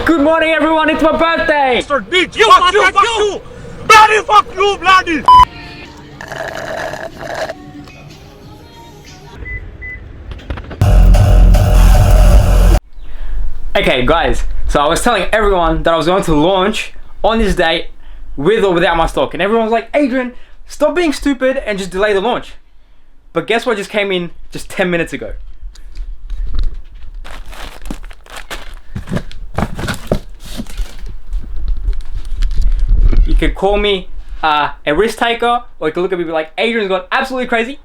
Good morning everyone, it's my birthday! Fuck you! Bloody fuck you, bloody! Okay guys, so I was telling everyone that I was going to launch on this date with or without my stock, and everyone was like, Adrian, stop being stupid and just delay the launch. But guess what just came in just 10 minutes ago? You could call me a risk taker, or you could look at me and be like, Adrian's gone absolutely crazy,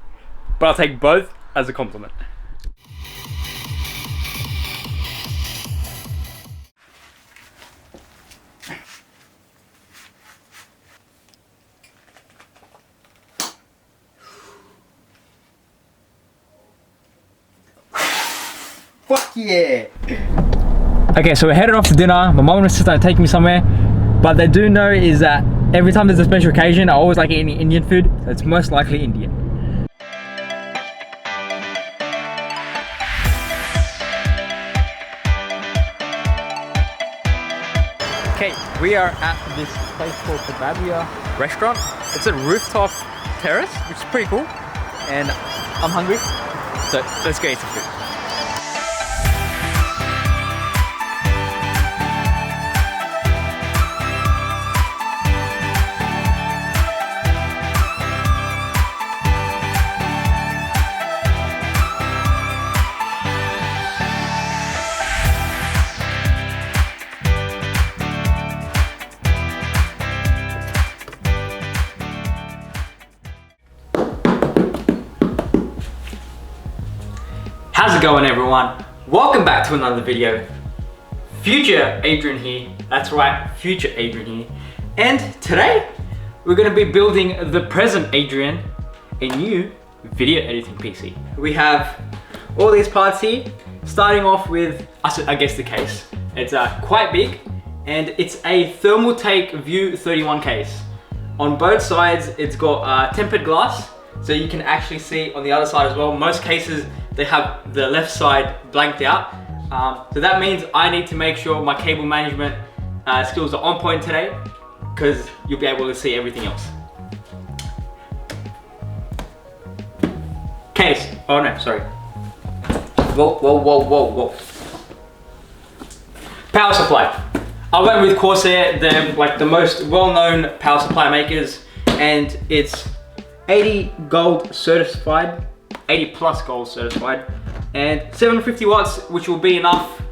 but I'll take both as a compliment. Fuck yeah! Okay, so we're headed off to dinner. My mom and sister are taking me somewhere, but they do know is that every time there's a special occasion, I always like eating Indian food, so it's most likely Indian. Okay, we are at this place called the Babia restaurant. It's a rooftop terrace, which is pretty cool, and I'm hungry, so let's go eat some food. How's it going everyone? Welcome back to another video. Future Adrian here. That's right, future Adrian here. And today, we're gonna be building the present Adrian a new video editing PC. We have all these parts here, starting off with, I guess the case. It's quite big, and it's a Thermaltake View 31 case. On both sides, it's got tempered glass, so you can actually see on the other side as well. Most cases, they have the left side blanked out. So that means I need to make sure my cable management skills are on point today, because you'll be able to see everything else. Case, oh no, sorry. Whoa. Power supply. I went with Corsair, they're like the most well-known power supply makers, and it's 80 gold certified. 80 plus gold certified, and 750 watts, which will be enough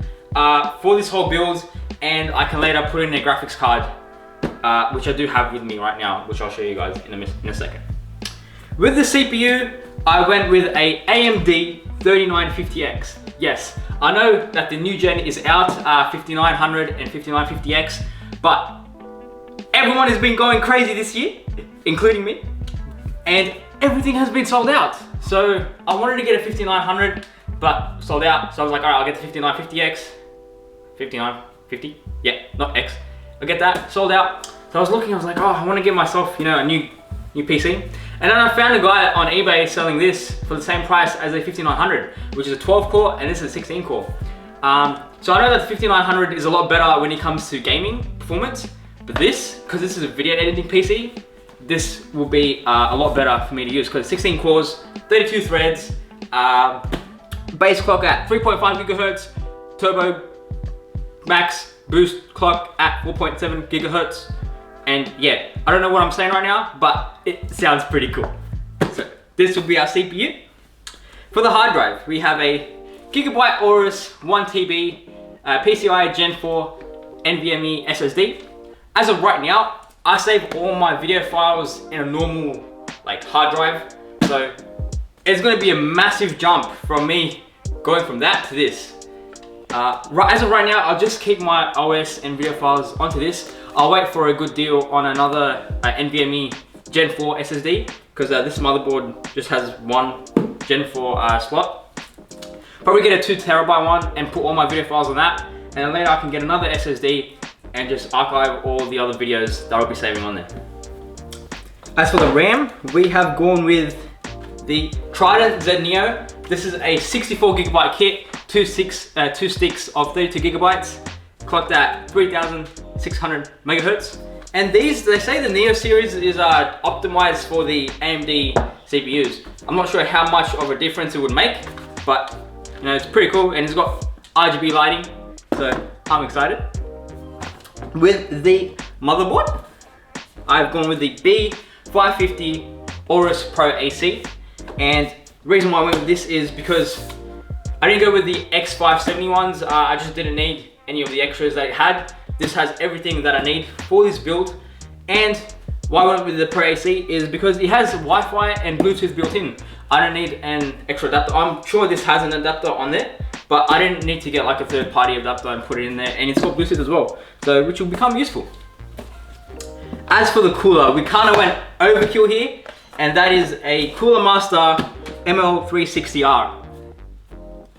for this whole build, and I can later put in a graphics card, which I do have with me right now, which I'll show you guys in a second. With the CPU, I went with a AMD 3950X. Yes, I know that the new gen is out, 5900 and 5950X, but everyone has been going crazy this year, including me, and everything has been sold out. So I wanted to get a 5900, but sold out. So I was like, all right, I'll get the 5950X. 5950? Yeah, not X. I'll get that, sold out. So I was looking, I was like, oh, I want to get myself, you know, a new PC. And then I found a guy on eBay selling this for the same price as a 5900, which is a 12 core, and this is a 16 core. So I know that the 5900 is a lot better when it comes to gaming performance, but this, because this is a video editing PC, this will be a lot better for me to use, because 16 cores, 32 threads, base clock at 3.5 gigahertz, turbo max boost clock at 4.7 gigahertz. And yeah, I don't know what I'm saying right now, but it sounds pretty cool. So this will be our CPU. For the hard drive, we have a Gigabyte Aorus 1TB PCI Gen 4 NVMe SSD. As of right now, I save all my video files in a normal hard drive, so it's going to be a massive jump from me going from that to this. As of right now, I'll just keep my OS and video files onto this. I'll wait for a good deal on another NVMe Gen 4 SSD, because this motherboard just has one Gen 4 slot. Probably get a 2 terabyte one and put all my video files on that, and then later I can get another SSD and just archive all the other videos that I'll be saving on there. As for the RAM, we have gone with the Trident Z Neo. This is a 64 gigabyte kit, two sticks of 32 gigabytes, clocked at 3600 megahertz. And these, they say the Neo series is optimized for the AMD CPUs. I'm not sure how much of a difference it would make, but you know, it's pretty cool, and it's got RGB lighting, so I'm excited. With the motherboard, I've gone with the B550 Aorus Pro AC, and the reason why I went with this is because I didn't go with the X570 ones. I just didn't need any of the extras that it had. This has everything that I need for this build. And why I went with the Pro AC is because it has Wi-Fi and Bluetooth built in. I don't need an extra adapter. I'm sure this has an adapter on there, but I didn't need to get like a third-party adapter and put it in there. And it's got Bluetooth as well, so which will become useful. As for the cooler, we kind of went overkill here, and that is a Cooler Master ML360R.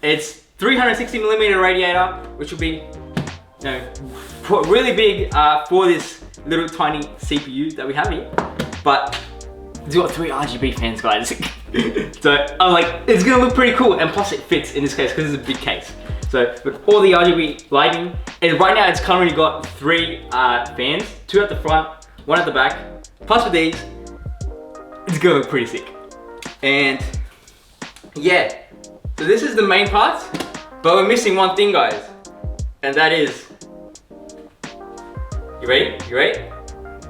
It's 360mm radiator, which will be, you know, really big for this little tiny CPU that we have here. But it's got 3 RGB fans, guys. So I was like, it's gonna look pretty cool, and plus it fits in this case because it's a big case. So with all the RGB lighting, and right now it's currently got 3 fans, 2 at the front, 1 at the back. Plus with these, it's gonna look pretty sick. And yeah, so this is the main part, but we're missing one thing, guys, and that is, you ready? You ready?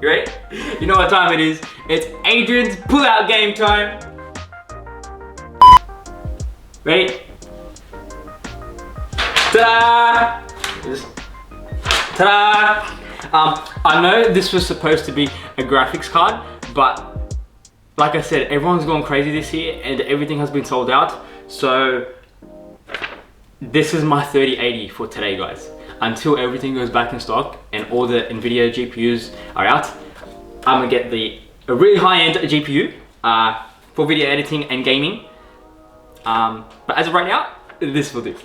You ready? You know what time it is. It's Adrian's pull-out game time. Ready? Ta-da! Ta-da! I know this was supposed to be a graphics card, but like I said, everyone's gone crazy this year and everything has been sold out. So this is my 3080 for today, guys. Until everything goes back in stock and all the NVIDIA GPUs are out, I'm gonna get a really high-end GPU for video editing and gaming. But as of right now, this will do.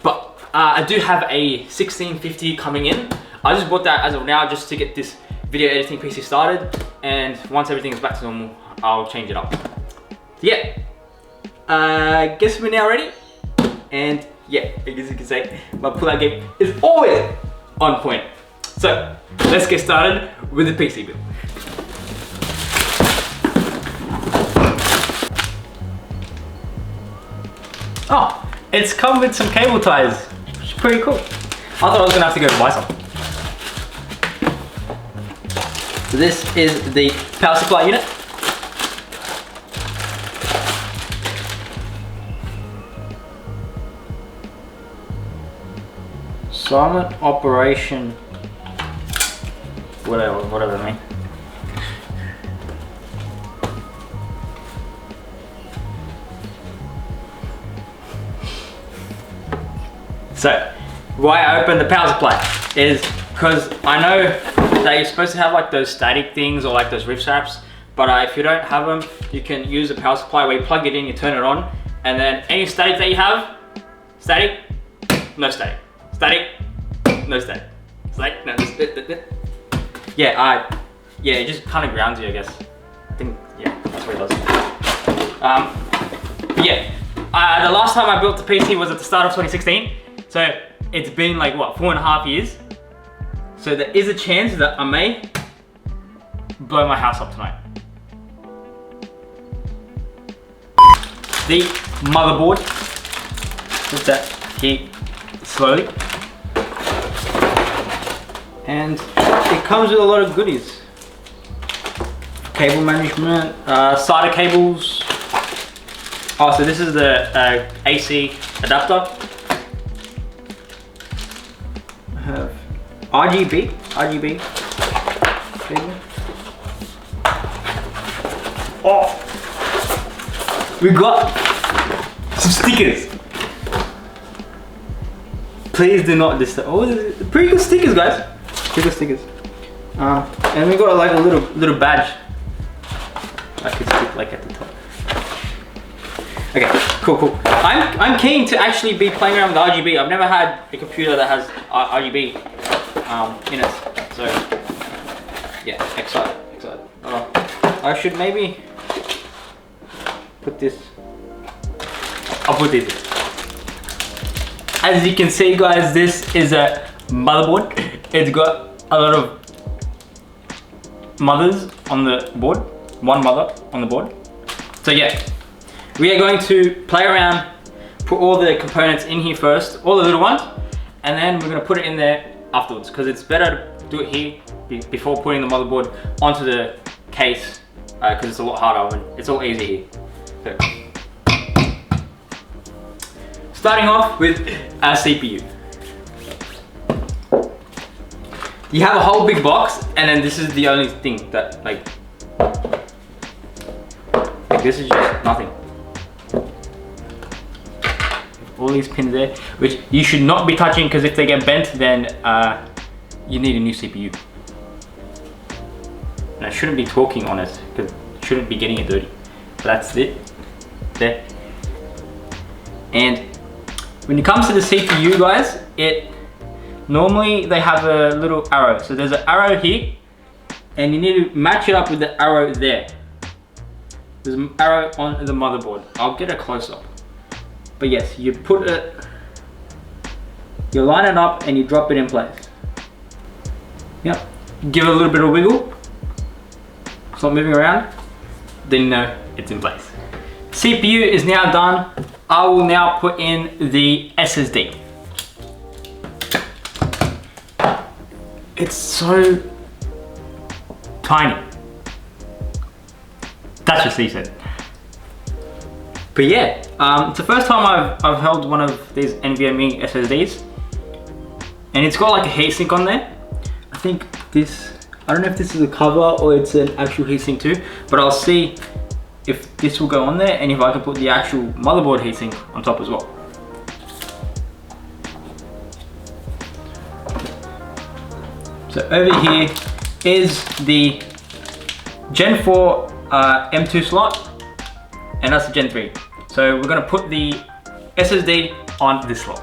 But I do have a 1650 coming in. I just bought that as of now just to get this video editing PC started, and once everything is back to normal, I'll change it up. Yeah, guess we're now ready. And yeah, I guess you can say my pull-out game is always on point. So let's get started with the PC build. Oh, it's come with some cable ties, which is pretty cool. I thought I was gonna have to go buy some. So this is the power supply unit. Silent operation, whatever I mean. So, why I opened the power supply is because I know that you're supposed to have like those static things or like those rift straps, but if you don't have them, you can use a power supply where you plug it in, you turn it on, and then any static that you have, static, no static. Static, no static. Static, no, yeah, yeah, it just kind of grounds you, I guess. I think, yeah, that's what it does. Yeah, the last time I built the PC was at the start of 2016, so it's been like, what, 4.5 years? So there is a chance that I may blow my house up tonight. The motherboard, put that here slowly. And it comes with a lot of goodies. Cable management, SATA cables. Oh, so this is the AC adapter. I have RGB cable. Oh, we got some stickers. Please do not disturb. Oh, pretty good stickers, guys. Stickers. And we got like a little badge. I could stick like at the top. Okay, cool. I'm keen to actually be playing around with RGB. I've never had a computer that has RGB in it. So yeah, excited. I should maybe put this. I'll put this in. As you can see, guys, this is a motherboard. It's got a lot of mothers on the board. One mother on the board. So yeah, we are going to play around, put all the components in here first, all the little ones, and then we're going to put it in there afterwards, because it's better to do it here before putting the motherboard onto the case, because it's a lot harder when it's all easy here. So, starting off with our CPU. You have a whole big box, and then this is the only thing that like this is just nothing. All these pins there, which you should not be touching, because if they get bent, then you need a new CPU. And I shouldn't be talking on it, because I shouldn't be getting it dirty. So that's it, there. And when it comes to the CPU, guys, normally they have a little arrow. So there's an arrow here, and you need to match it up with the arrow there. There's an arrow on the motherboard. I'll get a close up. But yes, you put it, you line it up and you drop it in place. Yep. Give it a little bit of wiggle. It's not moving around. Then you know it's in place. CPU is now done. I will now put in the SSD. It's so tiny. That's just he said. But yeah, it's the first time I've held one of these NVMe SSDs, and it's got like a heatsink on there. I think this, I don't know if this is a cover or it's an actual heatsink too, but I'll see if this will go on there and if I can put the actual motherboard heatsink on top as well. So over here is the Gen 4 M2 slot, and that's the Gen 3. So we're gonna put the SSD on this slot.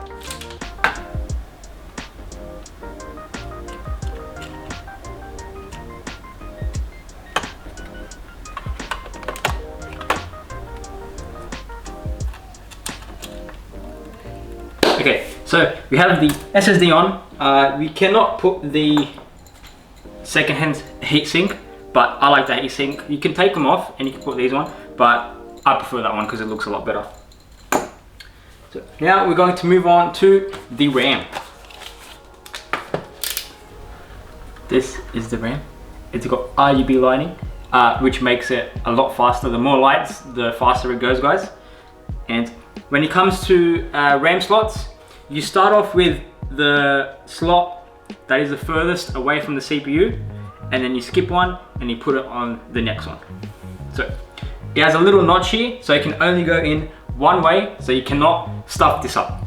Okay, so we have the SSD on. We cannot put the second-hand heatsink, but I like the heatsink. You can take them off and you can put these on, but I prefer that one because it looks a lot better. So now we're going to move on to the RAM. This is the RAM. It's got RGB lighting, which makes it a lot faster. The more lights, the faster it goes, guys. And when it comes to RAM slots, you start off with the slot that is the furthest away from the CPU, and then you skip one and you put it on the next one. So it has a little notch here, so it can only go in one way, so you cannot stuff this up.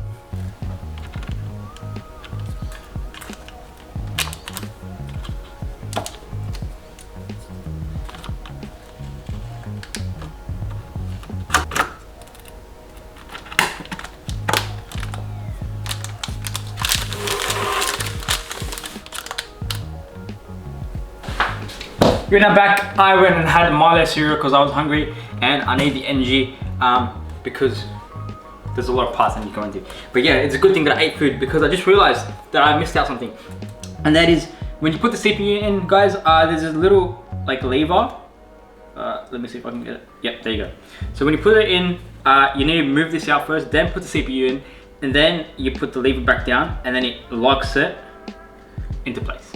When I'm back, I went and had Milo cereal because I was hungry and I need the energy because there's a lot of parts I need to go into. But yeah, it's a good thing that I ate food, because I just realized that I missed out something. And that is, when you put the CPU in, guys, there's a little like lever. Let me see if I can get it. Yep, there you go. So when you put it in, you need to move this out first, then put the CPU in, and then you put the lever back down, and then it locks it into place.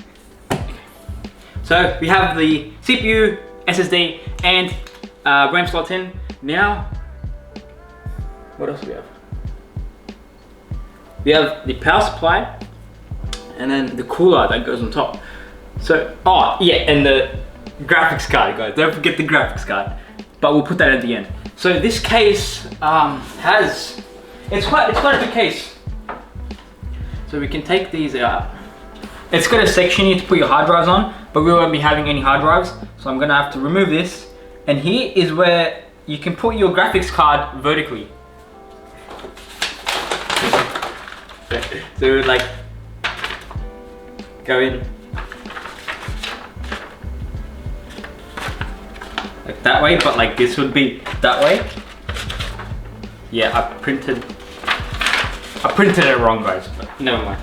So we have the CPU, SSD, and RAM slot in. Now, what else do we have? We have the power supply, and then the cooler that goes on top. So, oh yeah, and the graphics card, guys. Don't forget the graphics card. But we'll put that at the end. So this case it's quite a big case. So we can take these out. It's got a section here to put your hard drives on, but we won't be having any hard drives, so I'm gonna have to remove this. And here is where you can put your graphics card vertically. So it would like go in like that way, but like this would be that way. Yeah, I printed it wrong, guys, but never mind.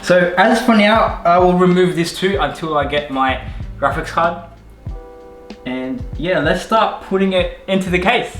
So as for now, I will remove this too until I get my graphics card. And yeah, let's start putting it into the case.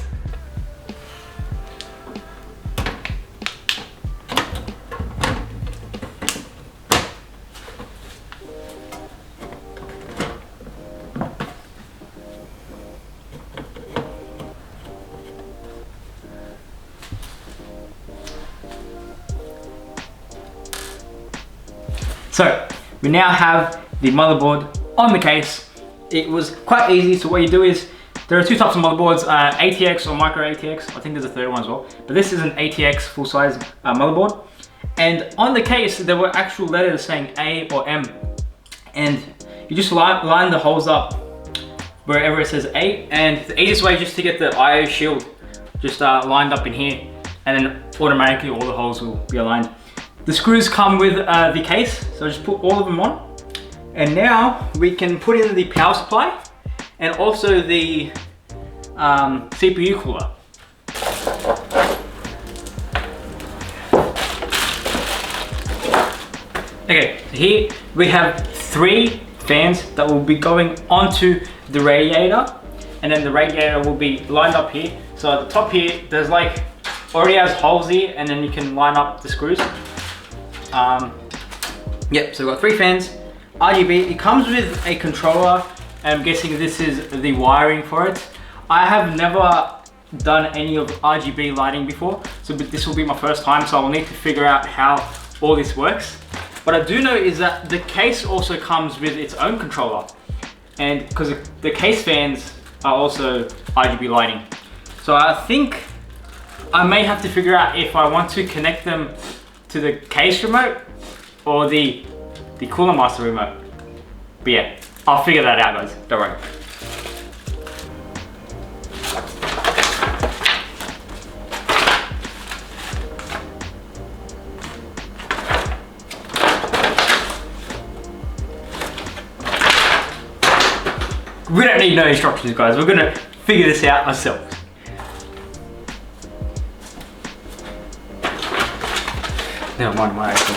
So we now have the motherboard on the case. It was quite easy. So what you do is, there are two types of motherboards, ATX or micro ATX. I think there's a third one as well, but this is an ATX full size motherboard. And on the case, there were actual letters saying A or M. And you just line the holes up wherever it says A. And the easiest way is just to get the IO shield just lined up in here. And then automatically all the holes will be aligned. The screws come with the case, so just put all of them on. And now we can put in the power supply and also the CPU cooler. Okay, so here we have 3 fans that will be going onto the radiator, and then the radiator will be lined up here. So at the top here, there's like, already has holes here, and then you can line up the screws. Yep, so we've got 3 fans, RGB. It comes with a controller. I'm guessing this is the wiring for it. I have never done any of RGB lighting before, so this will be my first time, so I will need to figure out how all this works. What I do know is that the case also comes with its own controller, and because the case fans are also RGB lighting. So I think I may have to figure out if I want to connect them to the case remote or the Cooler Master remote. But yeah, I'll figure that out, guys, don't worry. We don't need no instructions, guys. We're gonna figure this out ourselves. Never mind my actual.